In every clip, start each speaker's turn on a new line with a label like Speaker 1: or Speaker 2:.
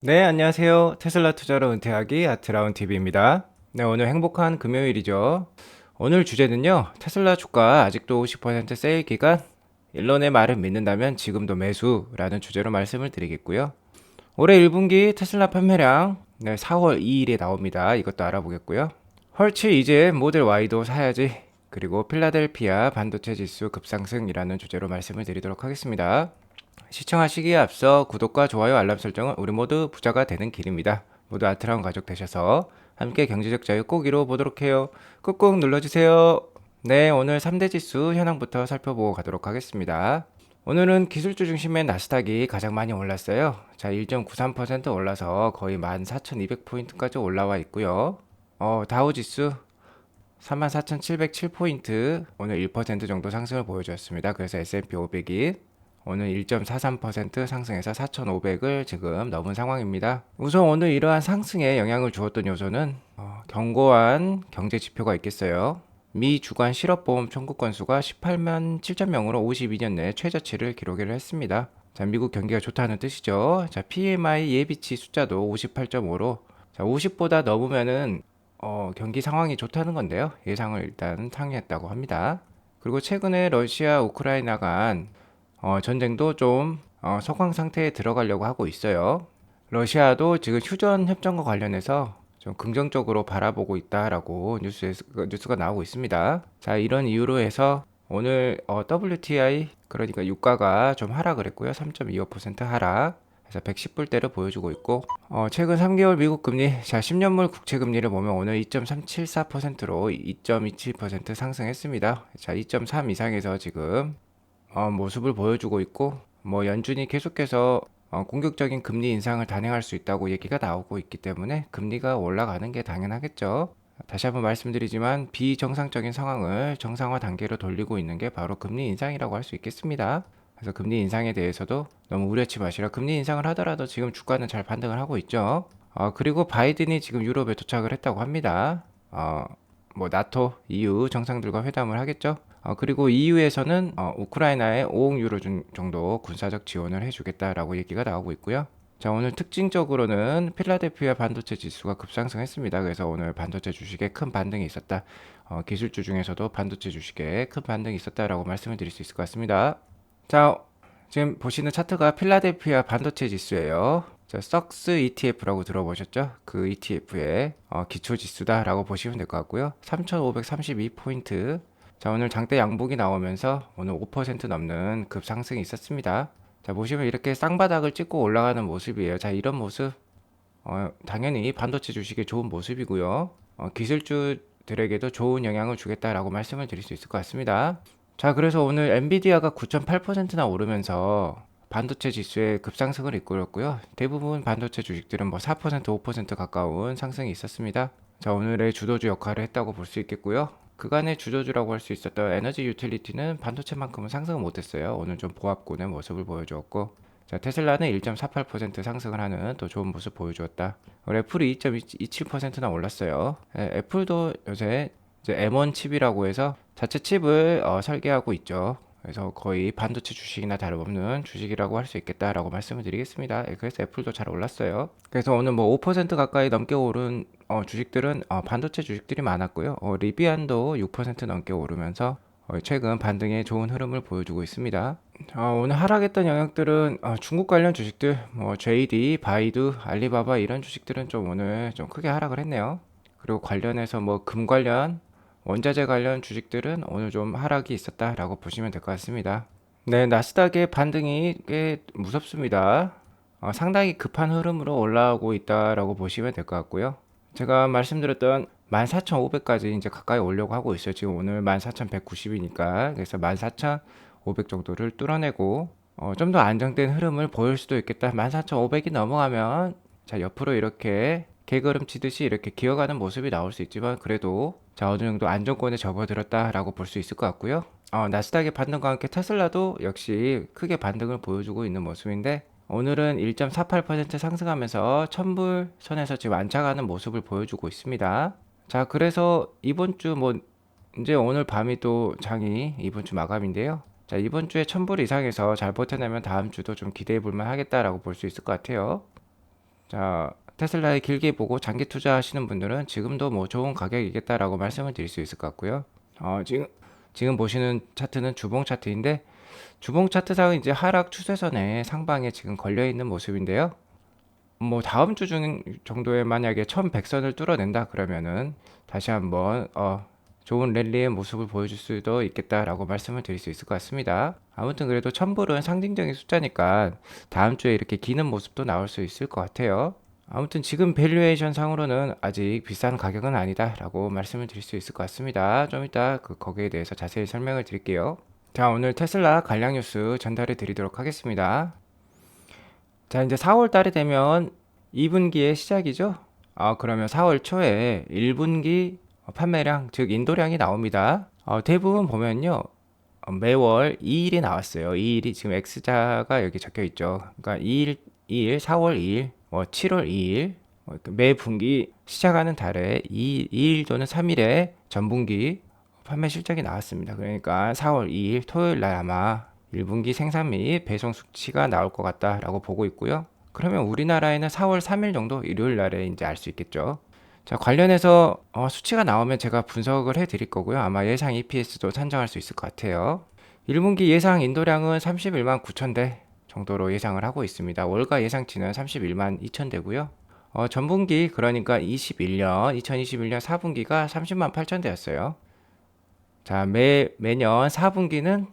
Speaker 1: 네, 안녕하세요. 테슬라 투자로 은퇴하기 아트라운 TV입니다. 네, 오늘 행복한 금요일이죠. 오늘 주제는요, 테슬라 주가 아직도 50% 세일 기간, 일론의 말을 믿는다면 지금도 매수라는 주제로 말씀을 드리겠고요. 올해 1분기 테슬라 판매량, 네, 4월 2일에 나옵니다. 이것도 알아보겠고요. 헐츠 이제 모델 Y도 사야지. 그리고 필라델피아 반도체 지수 급상승이라는 주제로 말씀을 드리도록 하겠습니다. 시청하시기에 앞서 구독과 좋아요 알람 설정은 우리 모두 부자가 되는 길입니다. 모두 아트라운 가족 되셔서 함께 경제적 자유 꼭 이루어 보도록 해요. 꾹꾹 눌러주세요. 네, 오늘 3대 지수 현황부터 살펴보고 가도록 하겠습니다. 오늘은 기술주 중심의 나스닥이 가장 많이 올랐어요. 자, 1.93% 올라서 거의 14,200포인트까지 올라와 있고요. 다우지수 34,707포인트, 오늘 1% 정도 상승을 보여주었습니다. 그래서 S&P 500이 오늘 1.43% 상승해서 4,500을 지금 넘은 상황입니다. 우선 오늘 이러한 상승에 영향을 주었던 요소는 견고한 경제 지표가 있겠어요. 미 주간 실업보험 청구 건수가 18만 7천 명으로 52년 내 최저치를 기록을 했습니다. 자, 미국 경기가 좋다는 뜻이죠. 자, PMI 예비치 숫자도 58.5로, 자, 50보다 넘으면은 경기 상황이 좋다는 건데요. 예상을 일단 상회했다고 합니다. 그리고 최근에 러시아 우크라이나 간 전쟁도 좀 석황 상태에 들어가려고 하고 있어요. 러시아도 지금 휴전 협정과 관련해서 좀 긍정적으로 바라보고 있다라고 뉴스가 나오고 있습니다. 자, 이런 이유로 해서 오늘 WTI, 그러니까 유가가 좀 하락을 했고요. 3.25% 하락. 그래서 110불대를 보여주고 있고, 최근 3개월 미국 금리, 자, 10년물 국채 금리를 보면 오늘 2.374%로 2.27% 상승했습니다. 자, 2.3 이상에서 지금 모습을 보여주고 있고, 뭐 연준이 계속해서 공격적인 금리 인상을 단행할 수 있다고 얘기가 나오고 있기 때문에 금리가 올라가는 게 당연하겠죠. 다시 한번 말씀드리지만 비정상적인 상황을 정상화 단계로 돌리고 있는 게 바로 금리 인상이라고 할 수 있겠습니다. 그래서 금리 인상에 대해서도 너무 우려치 마시라. 금리 인상을 하더라도 지금 주가는 잘 반등을 하고 있죠. 그리고 바이든이 지금 유럽에 도착을 했다고 합니다. 뭐 나토, EU 정상들과 회담을 하겠죠. 그리고 EU에서는 우크라이나에 5억 유로 정도 군사적 지원을 해주겠다라고 얘기가 나오고 있고요. 자, 오늘 특징적으로는 필라델피아 반도체 지수가 급상승했습니다. 그래서 오늘 반도체 주식에 큰 반등이 있었다. 기술주 중에서도 반도체 주식에 큰 반등이 있었다라고 말씀을 드릴 수 있을 것 같습니다. 자, 지금 보시는 차트가 필라델피아 반도체 지수예요. 자, 썩스 ETF라고 들어보셨죠? 그 ETF의 기초 지수다라고 보시면 될 것 같고요. 3,532포인트. 자, 오늘 장대 양봉이 나오면서 오늘 5% 넘는 급상승이 있었습니다. 자, 보시면 이렇게 쌍바닥을 찍고 올라가는 모습이에요. 자, 이런 모습 당연히 반도체 주식에 좋은 모습이고요. 기술주들에게도 좋은 영향을 주겠다라고 말씀을 드릴 수 있을 것 같습니다. 자, 그래서 오늘 엔비디아가 9.8%나 오르면서 반도체 지수의 급상승을 이끌었고요. 대부분 반도체 주식들은 뭐 4%, 5% 가까운 상승이 있었습니다. 자, 오늘의 주도주 역할을 했다고 볼 수 있겠고요. 그간의 주도주라고 할 수 있었던 에너지 유틸리티는 반도체만큼은 상승을 못했어요. 오늘 좀 보합군의 모습을 보여주었고, 자, 테슬라는 1.48% 상승을 하는 또 좋은 모습 보여주었다. 애플이 2.27%나 올랐어요. 애플도 요새 이제 M1 칩이라고 해서 자체 칩을 설계하고 있죠. 그래서 거의 반도체 주식이나 다름없는 주식이라고 할 수 있겠다라고 말씀을 드리겠습니다. 그래서 애플도 잘 올랐어요. 그래서 오늘 뭐 5% 가까이 넘게 오른 주식들은 반도체 주식들이 많았고요. 리비안도 6% 넘게 오르면서 최근 반등에 좋은 흐름을 보여주고 있습니다. 오늘 하락했던 영역들은 중국 관련 주식들, 뭐 JD, 바이두, 알리바바 이런 주식들은 좀 오늘 좀 크게 하락을 했네요. 그리고 관련해서 뭐 금 관련, 원자재 관련 주식들은 오늘 좀 하락이 있었다라고 보시면 될 것 같습니다. 네, 나스닥의 반등이 꽤 무섭습니다. 상당히 급한 흐름으로 올라오고 있다라고 보시면 될 것 같고요. 제가 말씀드렸던 14,500까지 이제 가까이 오려고 하고 있어요. 지금 오늘 14,190이니까. 그래서 14,500 정도를 뚫어내고 좀 더 안정된 흐름을 보일 수도 있겠다. 14,500이 넘어가면 자, 옆으로 이렇게 개걸음 치듯이 이렇게 기어가는 모습이 나올 수 있지만 그래도 자, 어느 정도 안정권에 접어들었다라고 볼 수 있을 것 같고요. 나스닥의 반등과 함께 테슬라도 역시 크게 반등을 보여주고 있는 모습인데 오늘은 1.48% 상승하면서 1000불 선에서 지금 안착하는 모습을 보여주고 있습니다. 자, 그래서 이번 주 뭐 이제 오늘 밤이 또 장이 이번 주 마감인데요. 자, 이번 주에 1000불 이상에서 잘 버텨내면 다음 주도 좀 기대해 볼만 하겠다라고 볼 수 있을 것 같아요. 자, 테슬라에 길게 보고 장기 투자하시는 분들은 지금도 뭐 좋은 가격이겠다라고 말씀을 드릴 수 있을 것 같고요. 지금 보시는 차트는 주봉 차트인데 주봉 차트상은 이제 하락 추세선에 상방에 지금 걸려 있는 모습인데요. 뭐 다음 주 정도에 만약에 1100선을 뚫어낸다 그러면은 다시 한번 좋은 랠리의 모습을 보여줄 수도 있겠다라고 말씀을 드릴 수 있을 것 같습니다. 아무튼 그래도 1000불은 상징적인 숫자니까 다음 주에 이렇게 기는 모습도 나올 수 있을 것 같아요. 아무튼 지금 밸류에이션 상으로는 아직 비싼 가격은 아니다 라고 말씀을 드릴 수 있을 것 같습니다. 좀 이따 거기에 대해서 자세히 설명을 드릴게요. 자, 오늘 테슬라 관련 뉴스 전달해 드리도록 하겠습니다. 자, 이제 4월 달이 되면 2분기의 시작이죠. 그러면 4월 초에 1분기 판매량, 즉 인도량이 나옵니다. 대부분 보면요. 매월 2일이 나왔어요. 2일이 지금 X자가 여기 적혀 있죠. 그러니까 2일, 4월 2일, 7월 2일, 매 분기 시작하는 달에 2일 또는 3일에 전분기 판매 실적이 나왔습니다. 그러니까 4월 2일 토요일 날 아마 1분기 생산 및 배송 수치가 나올 것 같다라고 보고 있고요. 그러면 우리나라에는 4월 3일 정도 일요일 날에 이제 알 수 있겠죠. 자, 관련해서 수치가 나오면 제가 분석을 해 드릴 거고요. 아마 예상 EPS도 산정할 수 있을 것 같아요. 1분기 예상 인도량은 31만 9천 대 정도로 예상을 하고 있습니다. 월가 예상치는 31만 2천 대고요. 전분기 그러니까 2021년 4분기가 30만 8천 대였어요. 자, 매년 4분기는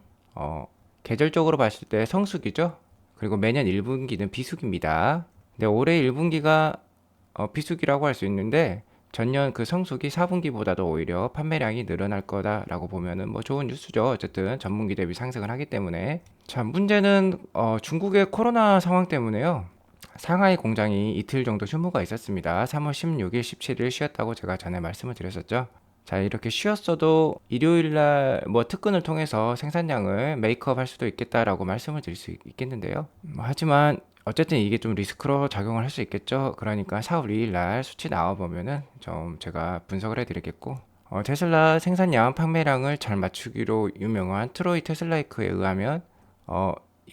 Speaker 1: 계절적으로 봤을 때 성수기죠. 그리고 매년 1분기는 비수기입니다. 근데 올해 1분기가 비수기라고 할 수 있는데 전년 그 성수기 4분기보다도 오히려 판매량이 늘어날 거다라고 보면은 뭐 좋은 뉴스죠. 어쨌든 전분기 대비 상승을 하기 때문에. 자, 문제는 중국의 코로나 상황 때문에요. 상하이 공장이 이틀 정도 휴무가 있었습니다. 3월 16일, 17일 쉬었다고 제가 전에 말씀을 드렸었죠. 자, 이렇게 쉬었어도 일요일날 뭐 특근을 통해서 생산량을 메이크업 할 수도 있겠다라고 말씀을 드릴 수 있겠는데요. 하지만 어쨌든 이게 좀 리스크로 작용을 할 수 있겠죠. 그러니까 4월 2일 날 수치 나와보면은 좀 제가 분석을 해드리겠고, 테슬라 생산량 판매량을 잘 맞추기로 유명한 트로이 테슬라이크에 의하면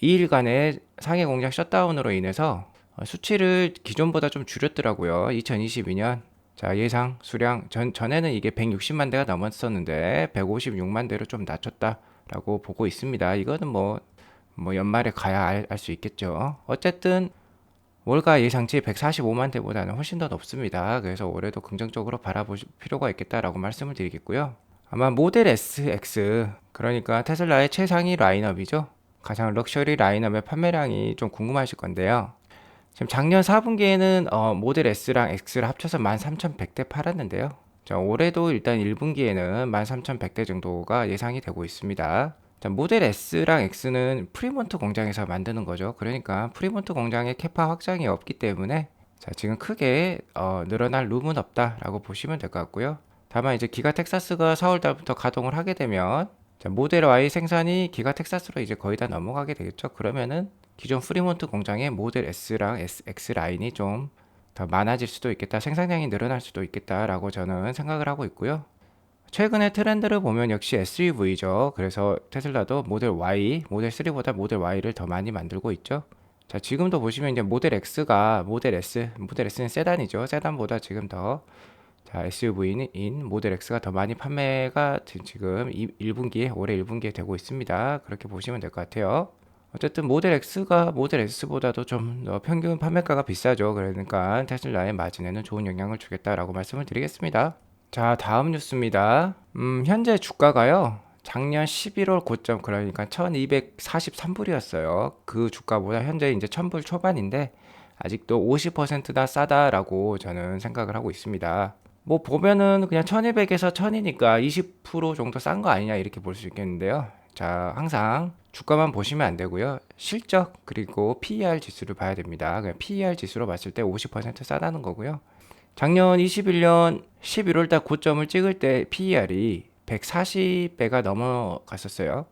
Speaker 1: 2일간의 상해 공장 셧다운으로 인해서 수치를 기존보다 좀 줄였더라고요. 2022년 자, 예상 수량 전에는 이게 160만 대가 넘었었는데 156만 대로 좀 낮췄다라고 보고 있습니다. 이거는 뭐 연말에 가야 알 수 있겠죠. 어쨌든 월가 예상치 145만 대보다는 훨씬 더 높습니다. 그래서 올해도 긍정적으로 바라보실 필요가 있겠다라고 말씀을 드리겠고요. 아마 모델 S, X 그러니까 테슬라의 최상위 라인업이죠. 가장 럭셔리 라인업의 판매량이 좀 궁금하실 건데요. 지금 작년 4분기에는 모델 S랑 X를 합쳐서 13,100대 팔았는데요. 자, 올해도 일단 1분기에는 13,100대 정도가 예상이 되고 있습니다. 자, 모델 S랑 X는 프리몬트 공장에서 만드는 거죠. 그러니까 프리몬트 공장의 캐파 확장이 없기 때문에 자, 지금 크게 늘어날 룸은 없다라고 보시면 될 것 같고요. 다만 이제 기가 텍사스가 4월 달부터 가동을 하게 되면 자, 모델 Y 생산이 기가 텍사스로 이제 거의 다 넘어가게 되겠죠. 그러면은 기존 프리몬트 공장의 모델 S랑 X 라인이 좀 더 많아질 수도 있겠다, 생산량이 늘어날 수도 있겠다라고 저는 생각을 하고 있고요. 최근의 트렌드를 보면 역시 SUV죠. 그래서 테슬라도 모델 Y, 모델 3보다 모델 Y를 더 많이 만들고 있죠. 자, 지금도 보시면 이제 모델 S는 세단이죠. 세단보다 지금 더 SUV인 모델 X가 더 많이 판매가 지금 1분기에 올해 1분기에 되고 있습니다. 그렇게 보시면 될 것 같아요. 어쨌든 모델 X가 모델 S보다도 좀 평균 판매가가 비싸죠. 그러니까 테슬라의 마진에는 좋은 영향을 주겠다라고 말씀을 드리겠습니다. 자, 다음 뉴스입니다. 현재 주가가요. 작년 11월 고점 그러니까 1243불이었어요. 그 주가보다 현재 이제 1000불 초반인데 아직도 50%나 싸다라고 저는 생각을 하고 있습니다. 뭐 보면은 그냥 1200에서 1000이니까 20% 정도 싼 거 아니냐 이렇게 볼 수 있겠는데요. 자, 항상 주가만 보시면 안 되고요. 실적 그리고 PER 지수를 봐야 됩니다. 그냥 PER 지수로 봤을 때 50% 싸다는 거고요. 작년 21년 11월 달 고점을 찍을 때 PER이 140배가 넘어갔었어요.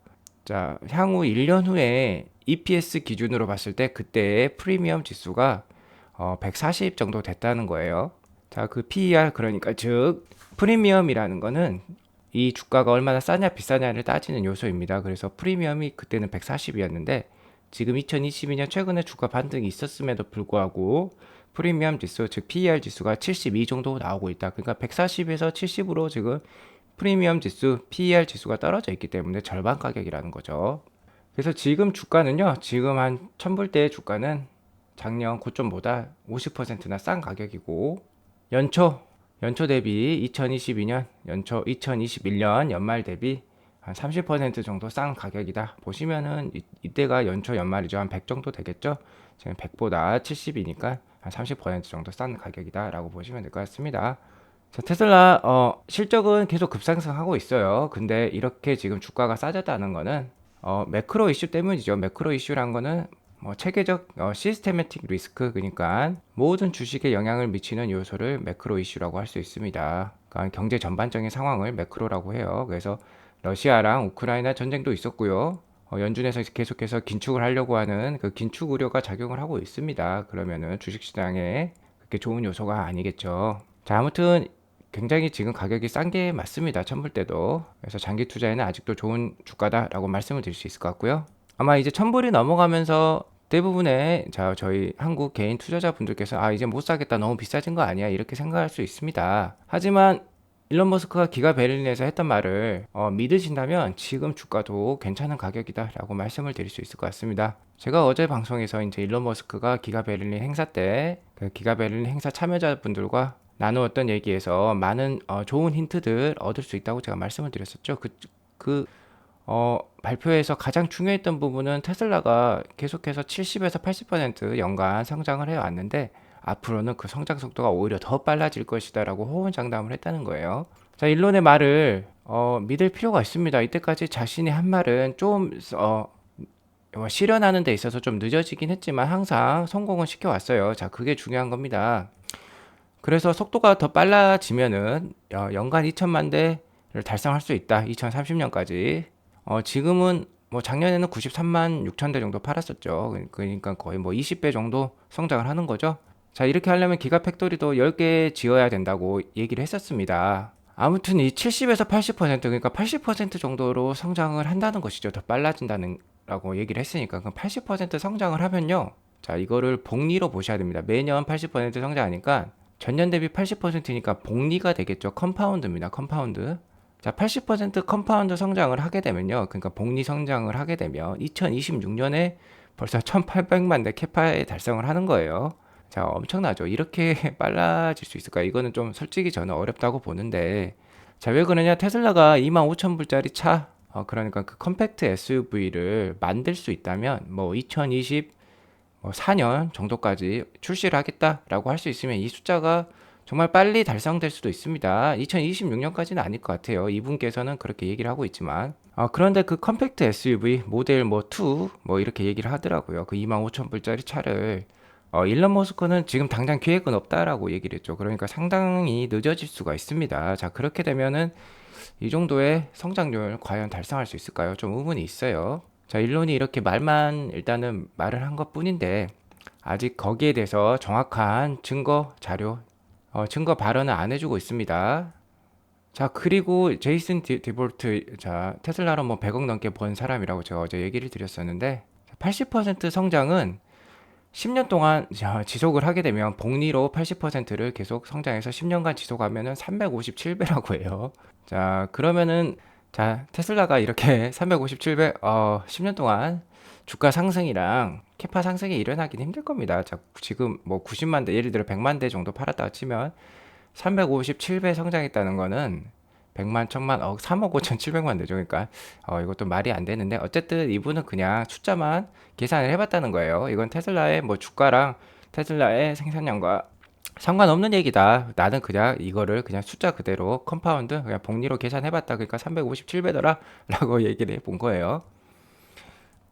Speaker 1: 자, 향후 1년 후에 EPS 기준으로 봤을 때 그때의 프리미엄 지수가 140 정도 됐다는 거예요. 자, 그 PER 그러니까 즉 프리미엄이라는 거는 이 주가가 얼마나 싸냐 비싸냐를 따지는 요소입니다. 그래서 프리미엄이 그때는 140이었는데 지금 2022년 최근에 주가 반등이 있었음에도 불구하고 프리미엄 지수, 즉 PER 지수가 72 정도 나오고 있다. 그러니까 140에서 70으로 지금 프리미엄 지수, PER 지수가 떨어져 있기 때문에 절반 가격이라는 거죠. 그래서 지금 주가는요, 지금 한 1000불대의 주가는 작년 고점보다 50%나 싼 가격이고, 연초 대비 2022년, 연초 2021년 연말 대비 한 30% 정도 싼 가격이다. 보시면은 이때가 연초 연말이죠. 한 100 정도 되겠죠. 지금 100보다 70이니까 한 30% 정도 싼 가격이다 라고 보시면 될 것 같습니다. 자, 테슬라 실적은 계속 급상승하고 있어요. 근데 이렇게 지금 주가가 싸졌다는 거는 매크로 이슈 때문이죠. 매크로 이슈란 거는 뭐 체계적 시스테매틱 리스크, 그러니까 모든 주식에 영향을 미치는 요소를 매크로 이슈라고 할 수 있습니다. 그러니까 경제 전반적인 상황을 매크로라고 해요. 그래서 러시아랑 우크라이나 전쟁도 있었고요. 연준에서 계속해서 긴축을 하려고 하는 그 긴축 우려가 작용을 하고 있습니다. 그러면은 주식시장에 그렇게 좋은 요소가 아니겠죠. 자, 아무튼 굉장히 지금 가격이 싼 게 맞습니다. 천불대도. 그래서 장기 투자에는 아직도 좋은 주가다라고 말씀을 드릴 수 있을 것 같고요. 아마 이제 천불이 넘어가면서 대부분의 저희 한국 개인 투자자분들께서 이제 못 사겠다, 너무 비싸진 거 아니야, 이렇게 생각할 수 있습니다. 하지만 일론 머스크가 기가 베를린에서 했던 말을 믿으신다면 지금 주가도 괜찮은 가격이다 라고 말씀을 드릴 수 있을 것 같습니다. 제가 어제 방송에서 이제 일론 머스크가 기가 베를린 행사 때 그 기가 베를린 행사 참여자분들과 나누었던 얘기에서 많은 좋은 힌트들 얻을 수 있다고 제가 말씀을 드렸었죠. 발표에서 가장 중요했던 부분은 테슬라가 계속해서 70에서 80% 연간 성장을 해왔는데 앞으로는 그 성장 속도가 오히려 더 빨라질 것이다 라고 호언장담을 했다는 거예요. 자, 일론의 말을 믿을 필요가 있습니다. 이때까지 자신이 한 말은 좀 실현하는 데 있어서 좀 늦어지긴 했지만 항상 성공은 시켜왔어요. 자, 그게 중요한 겁니다. 그래서 속도가 더 빨라지면은 연간 2천만 대를 달성할 수 있다. 2030년까지. 지금은 뭐 작년에는 93만 6천 대 정도 팔았었죠. 그러니까 거의 뭐 20배 정도 성장을 하는 거죠. 자, 이렇게 하려면 기가팩토리도 10개 지어야 된다고 얘기를 했었습니다. 아무튼 이 70에서 80%, 그러니까 80% 정도로 성장을 한다는 것이죠. 더 빨라진다는 라고 얘기를 했으니까. 그럼 80% 성장을 하면요. 자, 이거를 복리로 보셔야 됩니다. 매년 80% 성장하니까 전년 대비 80%니까 복리가 되겠죠. 컴파운드입니다. 컴파운드. 자, 80% 컴파운드 성장을 하게 되면요. 그러니까 복리 성장을 하게 되면 2026년에 벌써 1800만 대 캐파에 달성을 하는 거예요. 자, 엄청나죠. 이렇게 빨라질 수 있을까? 이거는 좀 솔직히 저는 어렵다고 보는데, 자, 왜 그러냐? 테슬라가 25,000불짜리 차, 그러니까 그 컴팩트 SUV를 만들 수 있다면 뭐 2024년 정도까지 출시를 하겠다라고 할 수 있으면 이 숫자가 정말 빨리 달성될 수도 있습니다. 2026년까지는 아닐 것 같아요. 이분께서는 그렇게 얘기를 하고 있지만. 그런데 그 컴팩트 SUV 모델 뭐 2 뭐 이렇게 얘기를 하더라고요. 그 25,000불짜리 차를 일론 머스크는 지금 당장 계획은 없다라고 얘기를 했죠. 그러니까 상당히 늦어질 수가 있습니다. 자, 그렇게 되면은 이 정도의 성장률 과연 달성할 수 있을까요? 좀 의문이 있어요. 자, 일론이 이렇게 말만 일단은 말을 한 것뿐인데 아직 거기에 대해서 정확한 증거 자료, 증거 발언을 안 해주고 있습니다. 자, 그리고 제이슨 디볼트, 자, 테슬라로 뭐 100억 넘게 번 사람이라고 제가 어제 얘기를 드렸었는데 80% 성장은 10년 동안 지속을 하게 되면 복리로 80%를 계속 성장해서 10년간 지속하면은 357배라고 해요. 자, 그러면은 자, 테슬라가 이렇게 357배 10년 동안 주가 상승이랑 캐파 상승이 일어나긴 힘들 겁니다. 자, 지금 뭐 90만 대, 예를 들어 100만 대 정도 팔았다고 치면 357배 성장했다는 거는 100만, 1000만, 3억 5,700만 되죠. 그러니까 이것도 말이 안 되는데 어쨌든 이분은 그냥 숫자만 계산을 해봤다는 거예요. 이건 테슬라의 뭐 주가랑 테슬라의 생산량과 상관없는 얘기다. 나는 그냥 이거를 그냥 숫자 그대로 컴파운드 그냥 복리로 계산해봤다. 그러니까 357배더라 라고 얘기를 해본 거예요.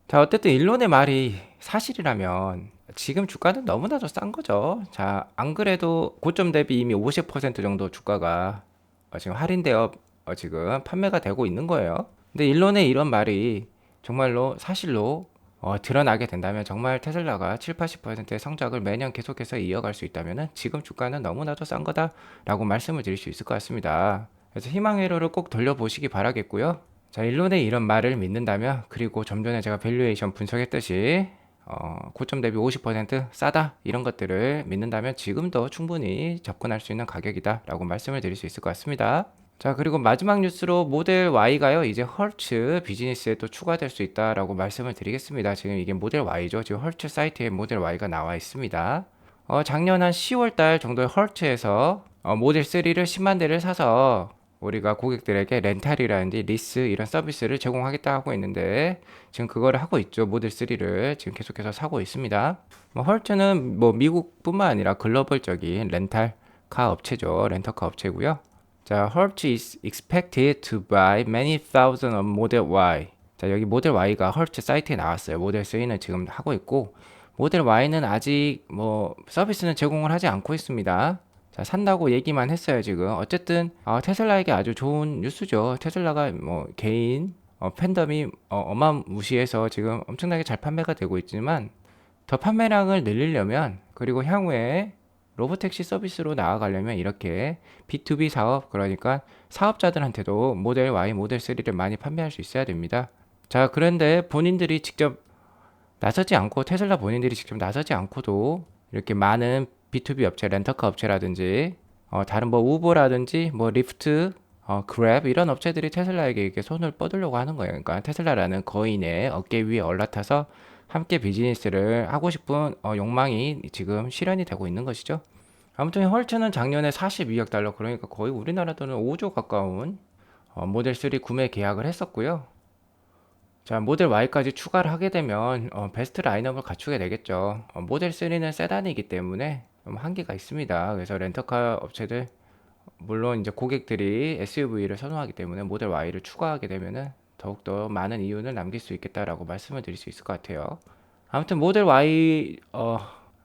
Speaker 1: 자, 어쨌든 일론의 말이 사실이라면 지금 주가는 너무나도 싼 거죠. 자, 안 그래도 고점 대비 이미 50% 정도 주가가 지금 할인되어 지금 판매가 되고 있는 거예요. 근데 일론의 이런 말이 정말로 사실로 드러나게 된다면 정말 테슬라가 7, 80%의 성장을 매년 계속해서 이어갈 수 있다면 지금 주가는 너무나도 싼 거다라고 말씀을 드릴 수 있을 것 같습니다. 그래서 희망의 회로를 꼭 돌려보시기 바라겠고요. 자, 일론의 이런 말을 믿는다면, 그리고 좀 전에 제가 밸류에이션 분석했듯이 고점 대비 50% 싸다 이런 것들을 믿는다면 지금도 충분히 접근할 수 있는 가격이다 라고 말씀을 드릴 수 있을 것 같습니다. 자, 그리고 마지막 뉴스로 모델 Y가요 이제 헐츠 비즈니스에 또 추가될 수 있다라고 말씀을 드리겠습니다. 지금 이게 모델 Y죠. 지금 헐츠 사이트에 모델 Y가 나와 있습니다. 작년 한 10월 달 정도에 헐츠에서 모델 3를 10만 대를 사서 우리가 고객들에게 렌탈이라든지 리스 이런 서비스를 제공하겠다 하고 있는데 지금 그거를 하고 있죠. 모델 3를 지금 계속해서 사고 있습니다. 헐츠는 뭐 미국뿐만 아니라 글로벌적인 렌탈 카 업체죠. 렌터카 업체고요. 자, 헐츠 is expected to buy many thousand of Model Y. 자, 여기 모델 Y가 헐츠 사이트에 나왔어요. 모델 3는 지금 하고 있고 모델 Y는 아직 뭐 서비스는 제공을 하지 않고 있습니다. 자, 산다고 얘기만 했어요, 지금. 어쨌든 테슬라에게 아주 좋은 뉴스죠. 테슬라가 뭐 개인 팬덤이 어마무시해서 지금 엄청나게 잘 판매가 되고 있지만 더 판매량을 늘리려면 그리고 향후에 로보택시 서비스로 나아가려면 이렇게 B2B 사업, 그러니까 사업자들한테도 모델 Y, 모델 3를 많이 판매할 수 있어야 됩니다. 자, 그런데 본인들이 직접 나서지 않고 테슬라 본인들이 직접 나서지 않고도 이렇게 많은 B2B 업체, 렌터카 업체라든지 다른 뭐 우버라든지 뭐 리프트, 그랩 이런 업체들이 테슬라에게 이렇게 손을 뻗으려고 하는 거예요. 그러니까 테슬라라는 거인의 어깨 위에 올라타서 함께 비즈니스를 하고 싶은 욕망이 지금 실현이 되고 있는 것이죠. 아무튼 헐츠는 작년에 42억 달러, 그러니까 거의 우리나라 돈은 5조 가까운 모델 3 구매 계약을 했었고요. 자, 모델 Y까지 추가를 하게 되면 베스트 라인업을 갖추게 되겠죠. 모델 3는 세단이기 때문에 좀 한계가 있습니다. 그래서 렌터카 업체들 물론 이제 고객들이 SUV를 선호하기 때문에 모델 Y를 추가하게 되면은 더욱더 많은 이윤을 남길 수 있겠다라고 말씀을 드릴 수 있을 것 같아요. 아무튼 모델 Y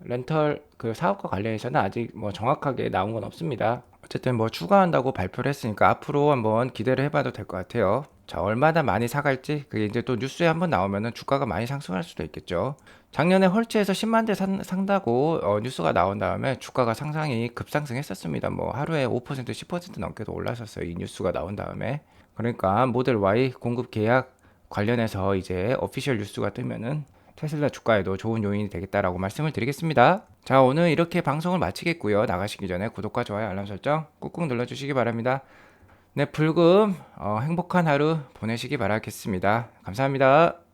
Speaker 1: 렌털 그 사업과 관련해서는 아직 뭐 정확하게 나온 건 없습니다. 어쨌든 뭐 추가한다고 발표를 했으니까 앞으로 한번 기대를 해봐도 될 것 같아요. 자, 얼마나 많이 사갈지 그게 이제 또 뉴스에 한번 나오면은 주가가 많이 상승할 수도 있겠죠. 작년에 헐츠에서 10만 대 산다고 뉴스가 나온 다음에 주가가 상당히 급상승했었습니다. 뭐 하루에 5% 10% 넘게도 올랐었어요. 이 뉴스가 나온 다음에. 그러니까 모델 Y 공급 계약 관련해서 이제 오피셜 뉴스가 뜨면은 테슬라 주가에도 좋은 요인이 되겠다라고 말씀을 드리겠습니다. 자, 오늘 이렇게 방송을 마치겠고요. 나가시기 전에 구독과 좋아요, 알람 설정 꾹꾹 눌러주시기 바랍니다. 네, 불금 행복한 하루 보내시기 바라겠습니다. 감사합니다.